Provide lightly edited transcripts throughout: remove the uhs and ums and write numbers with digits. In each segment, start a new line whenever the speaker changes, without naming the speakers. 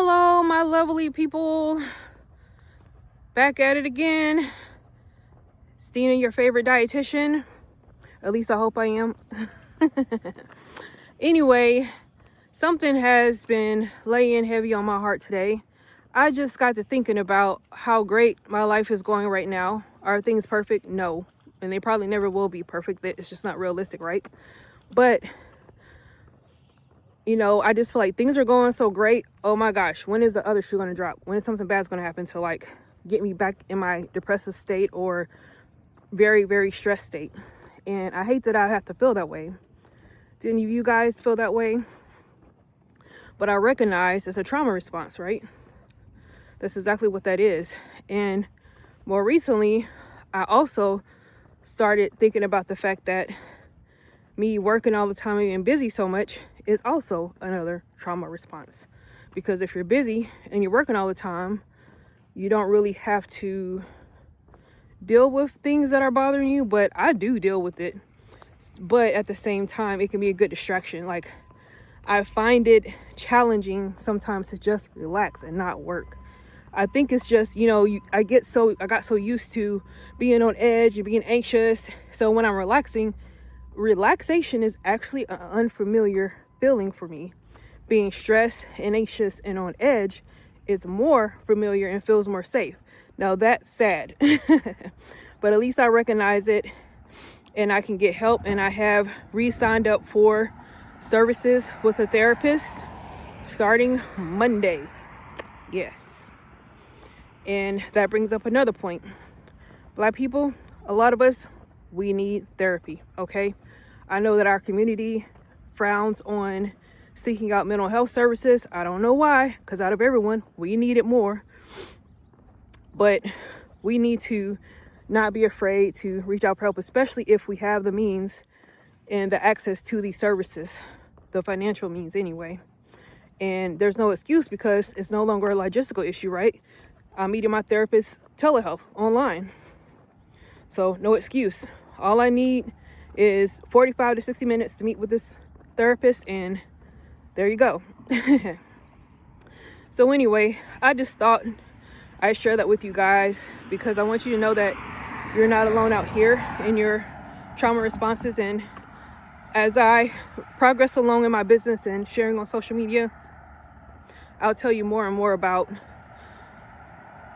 Hello, my lovely people. Back at it again. It's Dena, your favorite dietitian. At least I hope I am. Anyway, something has been laying heavy on my heart today. I just got to thinking about how great my life is going right now. Are things perfect? No. And they probably never will be perfect. It's just not realistic, right? But I just feel like things are going so great. Oh my gosh, when is the other shoe going to drop? When is something bad's going to happen to like get me back in my depressive state or very, very stressed state? And I hate that I have to feel that way. Do any of you guys feel that way? But I recognize it's a trauma response, right? That's exactly what that is. And more recently, I also started thinking about the fact that me working all the time and being busy so much is also another trauma response. Because if you're busy and you're working all the time, you don't really have to deal with things that are bothering you, but I do deal with it. But at the same time, it can be a good distraction. Like, I find it challenging sometimes to just relax and not work. I think it's just, I got so used to being on edge and being anxious. So when I'm relaxing, relaxation is actually an unfamiliar feeling for me. Being stressed and anxious and on edge is more familiar and feels more safe. Now that's sad, but at least I recognize it and I can get help. And I have re-signed up for services with a therapist starting Monday. Yes. And that brings up another point. Black people, a lot of us, we need therapy, okay? I know that our community frowns on seeking out mental health services. I don't know why, because out of everyone, we need it more. But we need to not be afraid to reach out for help, especially if we have the means and the access to these services, the financial means anyway. And there's no excuse because it's no longer a logistical issue, right? I'm meeting my therapist telehealth online. So no excuse. All I need is 45 to 60 minutes to meet with this therapist, and there you go. So anyway, I just thought I'd share that with you guys because I want you to know that you're not alone out here in your trauma responses. And as I progress along in my business and sharing on social media, I'll tell you more and more about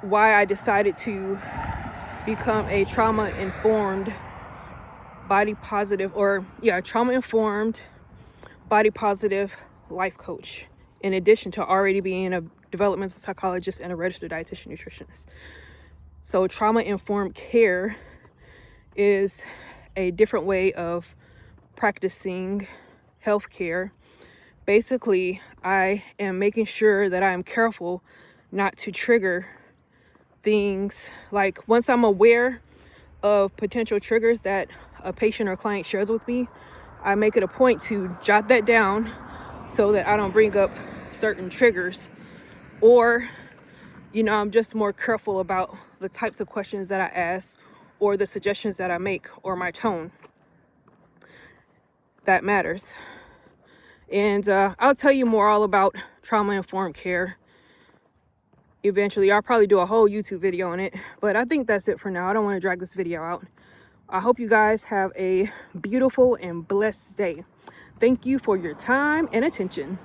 why I decided to become a trauma-informed body positive trauma-informed body positive life coach, in addition to already being a developmental psychologist and a registered dietitian nutritionist. So trauma-informed care is a different way of practicing healthcare. Basically, I am making sure that I am careful not to trigger things. Like, once I'm aware of potential triggers that a patient or client shares with me, I make it a point to jot that down so that I don't bring up certain triggers. Or, I'm just more careful about the types of questions that I ask or the suggestions that I make or my tone. That matters. And I'll tell you more all about trauma-informed care eventually. I'll probably do a whole YouTube video on it, but I think that's it for now. I don't want to drag this video out. I hope you guys have a beautiful and blessed day. Thank you for your time and attention.